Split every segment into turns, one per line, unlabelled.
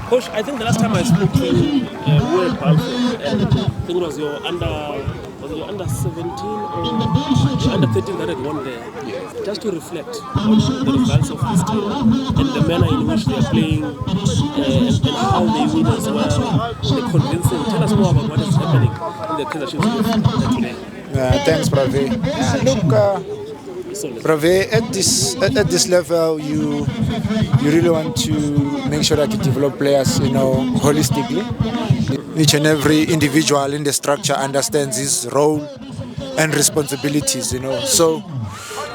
Coach, I think the last time I spoke to you, we were at Balfour, and I think it was your under 17 or your under 13 that had won there.
Yeah.
Just to reflect on the results of this team and the manner in which they are playing and how they win as well, the convincing. Tell us more about what is happening in the Kaizer Chiefs today.
Thanks, Brave. Look, Brave, at this level, you really want to make sure that you develop players, holistically. Each and every individual in the structure understands his role and responsibilities, So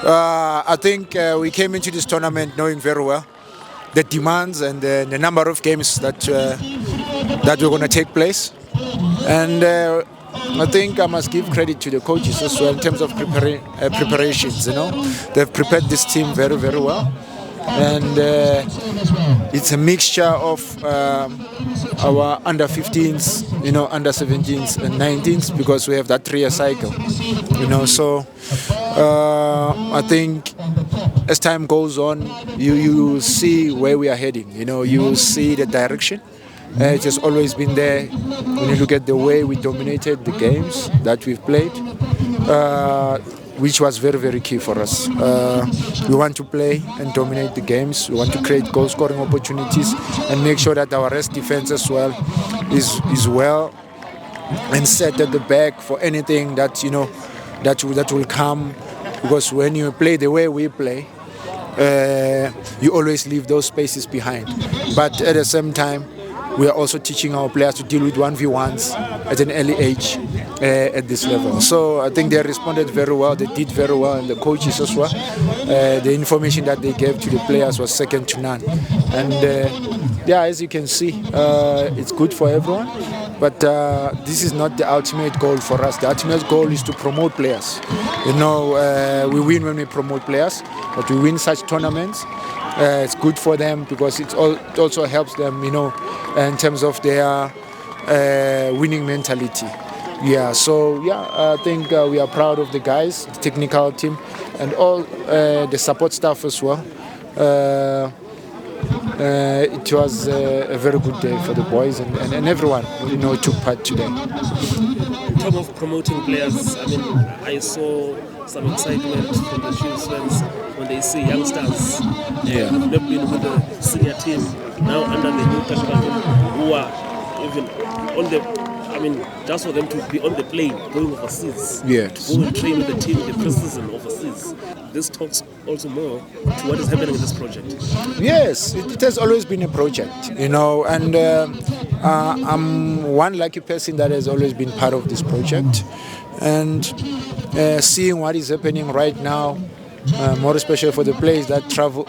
I think we came into this tournament knowing very well the demands and the number of games that we're going to take place, and I think I must give credit to the coaches as well in terms of preparations. They've prepared this team very, very well, and it's a mixture of our under 15s, under 17s and 19s, because we have that 3-year cycle. So I think as time goes on, you see where we are heading. You see the direction. It has always been there. When you look at the way we dominated the games that we've played, which was very, very key for us. We want to play and dominate the games. We want to create goal-scoring opportunities and make sure that our rest defense as well is well and set at the back for anything that that will come. Because when you play the way we play, you always leave those spaces behind. But at the same time, we are also teaching our players to deal with 1v1s at an early age at this level. So I think they responded very well. They did very well, and the coaches as well. The information that they gave to the players was second to none. And as you can see, it's good for everyone. But this is not the ultimate goal for us. The ultimate goal is to promote players. We win when we promote players, but we win such tournaments. It's good for them because it also helps them, in terms of their winning mentality. I think we are proud of the guys, the technical team, and all the support staff as well. It was a very good day for the boys and everyone took part today.
In terms of promoting players, I saw some excitement from the Chiefs fans when they see youngsters who've never been with the senior team now under the new technical team, who are even on the. Just for them to be on the plane going overseas, to go and train with the team in the pre-season overseas. This talks also more to what is happening in this project.
Yes, it has always been a project, and I'm one lucky person that has always been part of this project. And seeing what is happening right now, more especially for the players that travel,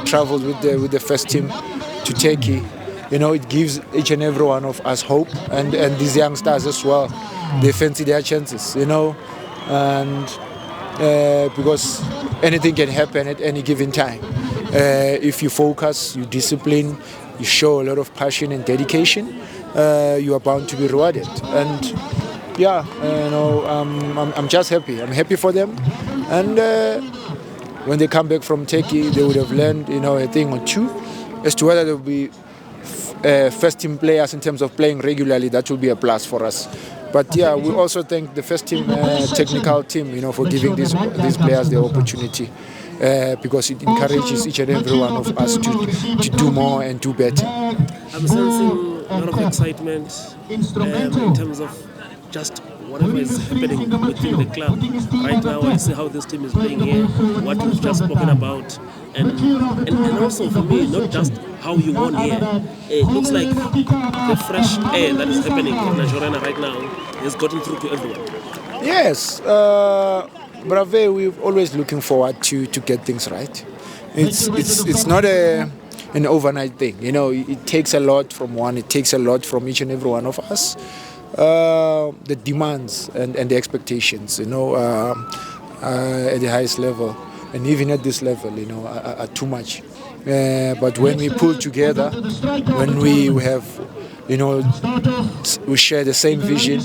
traveled with the first team to Turkey. It gives each and every one of us hope, and these youngsters as well. They fancy their chances, and because anything can happen at any given time. If you focus, you discipline, you show a lot of passion and dedication, you are bound to be rewarded. And I'm just happy. I'm happy for them, and when they come back from Turkey, they would have learned, a thing or two as to whether they'll be first team players in terms of playing regularly. That will be a plus for us. But we also thank the first team technical team, for giving these players the opportunity, because it encourages each and every one of us to do more and do better.
I'm sensing a lot of excitement in terms of just whatever is happening within the club. Right now, I see how this team is playing here, what we've just spoken about, and also for me, not just how you won here. It looks like the fresh air that is happening in Nigeria right now has gotten through to everyone.
Yes, Brave, we're always looking forward to get things right. It's not an overnight thing. It takes a lot from one. It takes a lot from each and every one of us. The demands and the expectations, at the highest level, and even at this level, are too much. But when we pull together, when we have we share the same vision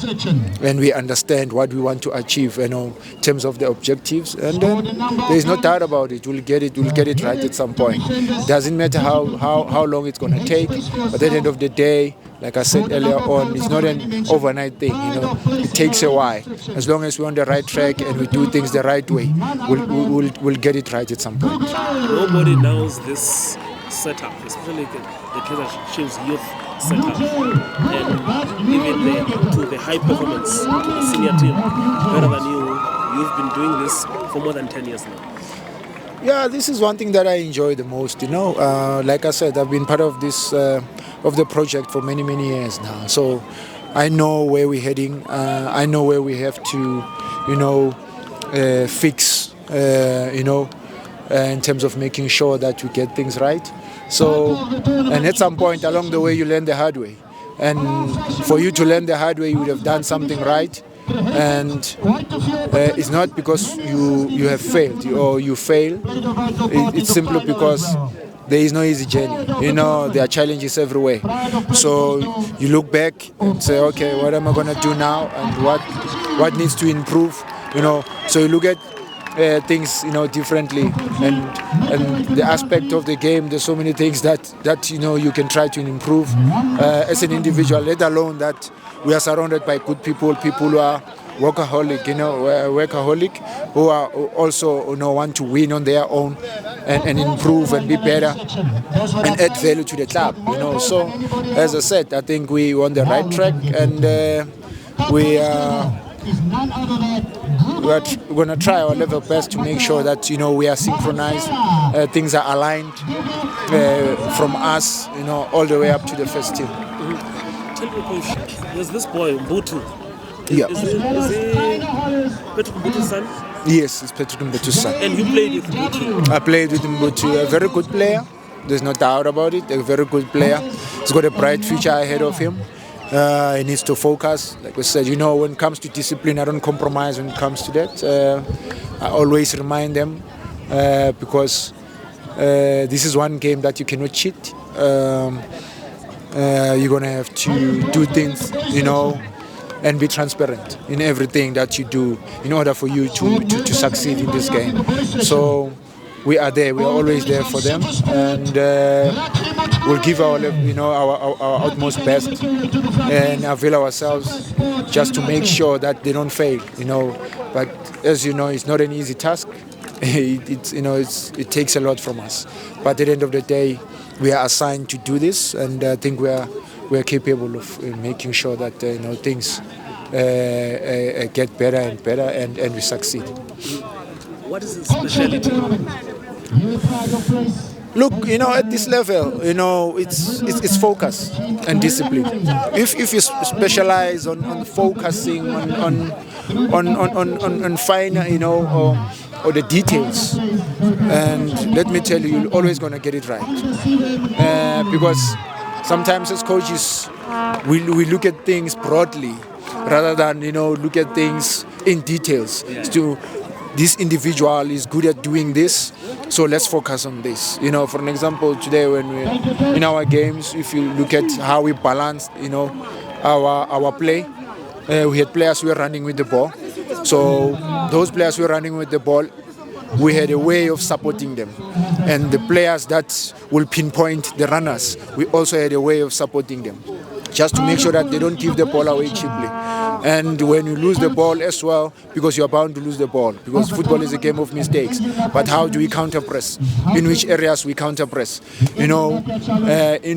and we understand what we want to achieve, in terms of the objectives. And there is no doubt about it. We'll get it right at some point. Doesn't matter how long it's going to take, but at the end of the day, like I said earlier on, it's not an overnight thing. It takes a while. As long as we're on the right track and we do things the right way, we'll get it right at some point.
Nobody knows this setup, especially the Kaizer Chiefs youth setup, and even to the high performance, to the senior team, better than you. You've been doing this for more than 10 years now.
Yeah, this is one thing that I enjoy the most. Like I said, I've been part of this of the project for many years now. So I know where we're heading. I know where we have to, fix. In terms of making sure that we get things right. So, and at some point along the way, you learn the hard way. And for you to learn the hard way, you would have done something right. And it's not because you have failed or you fail. It's simply because there is no easy journey. There are challenges everywhere. So you look back and say, okay, what am I going to do now, and what needs to improve? So you look at things differently, and the aspect of the game, there's so many things that you can try to improve as an individual, let alone that we are surrounded by good people who are workaholic, who are also want to win on their own and improve and be better and add value to the club. So as I said, I think we're on the right track, and we're going to try our level best to make sure that we are synchronized, things are aligned from us, all the way up to the first team.
Tell me, Coach, there's this boy Mbuthu.
Yeah.
Is he Patrick Mbuthu's son?
Yes, it's Patrick Mbuthu's son.
And you played with Mbuthu?
I played with Mbuthu, a very good player. There's no doubt about it. A very good player. He's got a bright future ahead of him. He needs to focus. Like we said, when it comes to discipline, I don't compromise when it comes to that. I always remind them because this is one game that you cannot cheat. You're going to have to do things, and be transparent in everything that you do in order for you to succeed in this game. So we are there. We are always there for them, and we'll give our utmost best and avail ourselves just to make sure that they don't fail. But as you know, it's not an easy task. It takes a lot from us. But at the end of the day, we are assigned to do this, and I think we are capable of making sure that things get better and better, and we succeed.
What is his specialty?
Look, at this level, it's focus and discipline. If you specialize on focusing on finer, or the details, and let me tell you, you're always going to get it right. Because sometimes as coaches, we look at things broadly rather than look at things in details. So this individual is good at doing this, so let's focus on this. For an example, today when we in our games, if you look at how we balanced our play, we had players who were running with the ball. So those players who were running with the ball, we had a way of supporting them. And the players that will pinpoint the runners, we also had a way of supporting them, just to make sure that they don't give the ball away cheaply. And when you lose the ball as well, because you're bound to lose the ball, because football is a game of mistakes. But how do we counter press? In which areas we counter press? In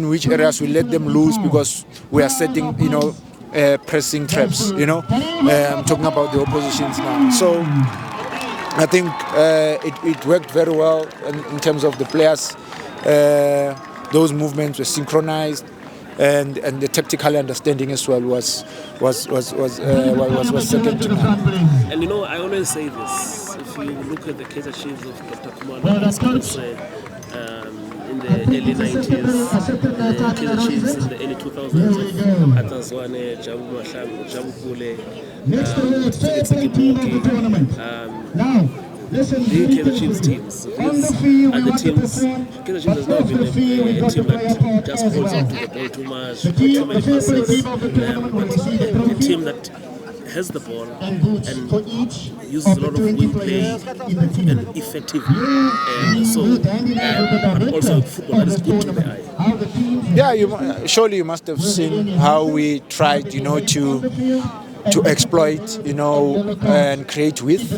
which areas we let them lose because we are setting, pressing traps. I'm talking about the oppositions now. So I think it worked very well in terms of the players. Those movements were synchronized, and the tactical understanding as well was second to none.
And I always say this: if you look at the Kaizer Chiefs of Dr. Kumalo, in the early 90s, the Kaizer Chiefs in the early 2000s, Arthur Zwane, Jabu Pule, the Kaizer Chiefs teams. These are the teams. Kaizer Chiefs has never been a team that just holds on to the ball too much, too many passes, but a team that has the ball and uses a lot of wing play and effectively. But also football that is good to the eye.
Yeah, surely you must have seen how we tried, to exploit, and create width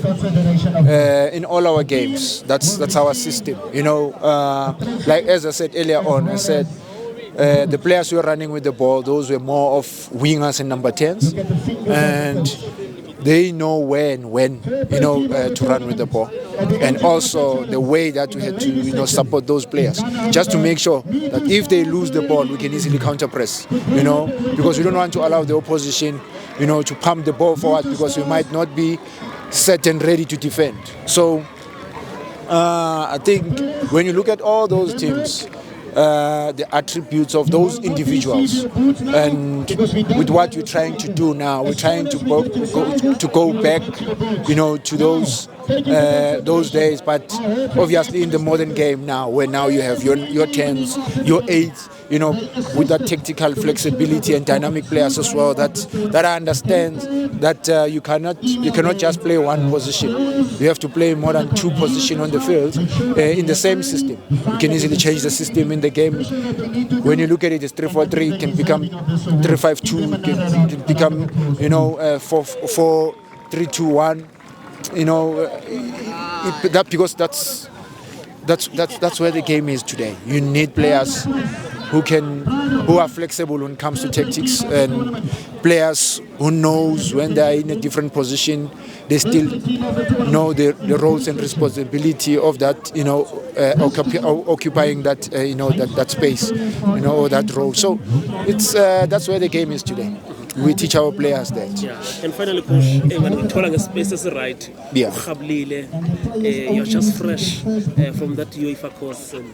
in all our games. That's our system. Like as I said earlier on, I said the players who were running with the ball, those were more of wingers and number 10s, and they know where and when, to run with the ball. And also the way that we had to, support those players, just to make sure that if they lose the ball, we can easily counter press, because we don't want to allow the opposition, to pump the ball forward, because we might not be set and ready to defend. So I think when you look at all those teams, the attributes of those individuals, and with what we're trying to do now, we're trying to go back, to those days. But obviously in the modern game now, where now you have your 10s, your 8s, with that tactical flexibility and dynamic players as well, that understand that you cannot just play one position. You have to play more than 2 positions on the field in the same system. You can easily change the system in the game. When you look at it, it's 3-4-3, it can become 3-5-2, it can become 4-3-2-1. Because that's where the game is today. You need players who are flexible when it comes to tactics, and players who knows when they are in a different position, they still know the roles and responsibility of that, occupying that, that space, or that role. So it's that's where the game is today. We teach our players that.
Yeah. And finally, Coach, when we talk space is right,
yeah.
You're just fresh from that UEFA course. And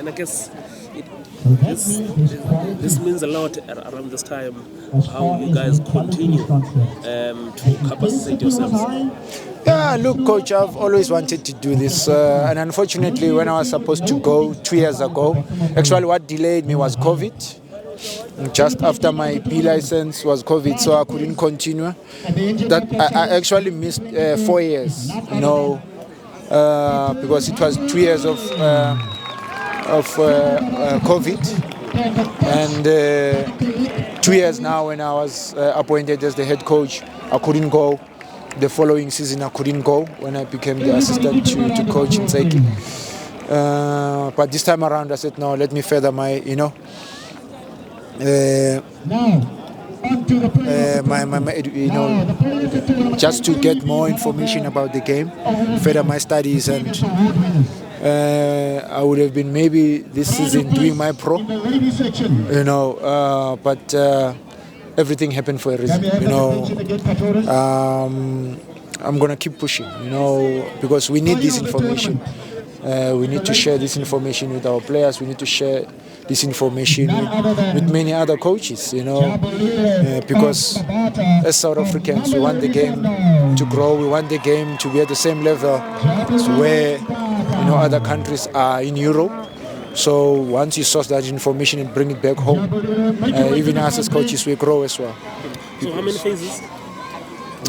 I guess this means a lot around this time, how you guys continue to capacitate yourselves.
Yeah, look, Coach, I've always wanted to do this. And unfortunately, when I was supposed to go 2 years ago, actually what delayed me was COVID. Just after my B license was COVID, so I couldn't continue. That I actually missed 4 years, because it was 2 years of COVID, and 2 years now when I was appointed as the head coach, I couldn't go. The following season I couldn't go when I became the assistant to coach in Zeki. But this time around I said, no, let me further my, just to get more information about the game, further my studies, and I would have been maybe this season doing my pro, but everything happened for a reason, I'm gonna keep pushing, because we need this information. We need to share this information with our players. We need to share this information with many other coaches, because as South Africans, we want the game to grow. We want the game to be at the same level as where other countries are in Europe. So once you source that information and bring it back home, even us as coaches, we grow as well.
So how many phases?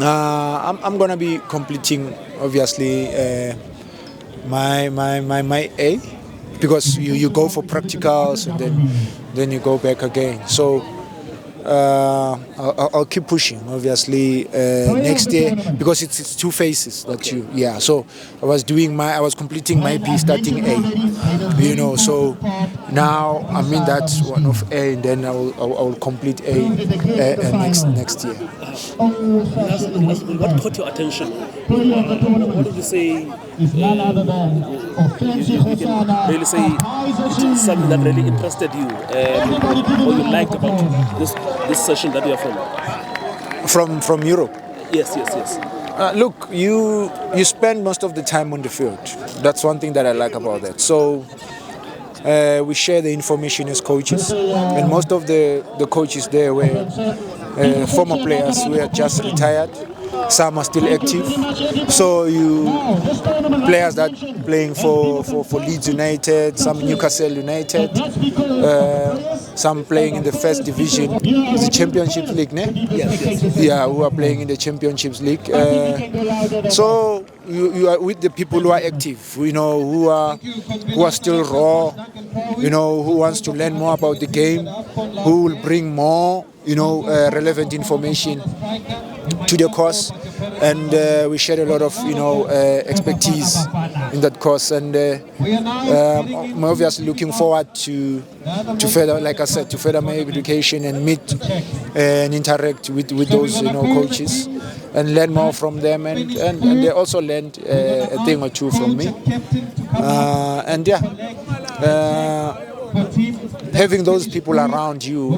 I'm gonna be completing, obviously, my A, because you go for practicals and then you go back again. So I'll keep pushing, obviously, next year, because it's 2 phases that so I was completing my B starting A, so now I'm in that one of A, and then I will complete A next year.
What caught your attention? What did you say? You can really say it's something that really interested you, or you liked about this session that you are
from Europe.
Yes.
Look, you spend most of the time on the field. That's one thing that I like about that. So we share the information as coaches, and most of the coaches there were former players who had just retired, some are still active. So players that playing for Leeds United, some Newcastle United, some playing in the first division, the Championship League, ne?
Yes.
Yeah, who are playing in the Championships League. So you are with the people who are active, who are still raw, who wants to learn more about the game, who will bring more, relevant information to the course, and we share a lot of expertise in that course, and I'm obviously looking forward to further, like I said, to further my education and meet and interact with those coaches and learn more from them, and they also learned a thing or two from me, and yeah. Having those people around you,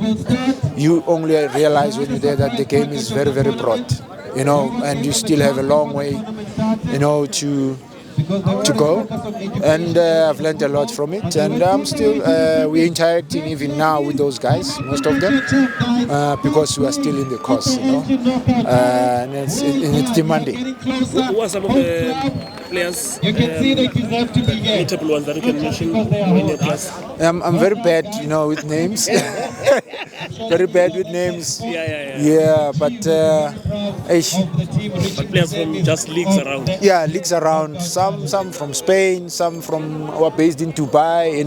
you only realize when you're there that the game is very, very broad, and you still have a long way, to go. And I've learned a lot from it, and I'm still we're interacting even now with those guys, most of them, because we are still in the course, and it's demanding.
Who are some of the players, notable ones that you can mention in your class?
I'm very bad, with names. Very bad with names.
Yeah.
But
players from just leagues around.
Yeah, leagues around. Some from Spain, some from who are based in Dubai.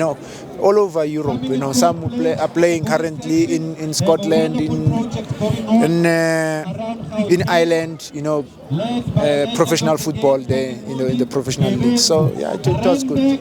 All over Europe. Some are playing currently in Scotland, in Ireland. Professional football there. In the professional league. So yeah, it was good.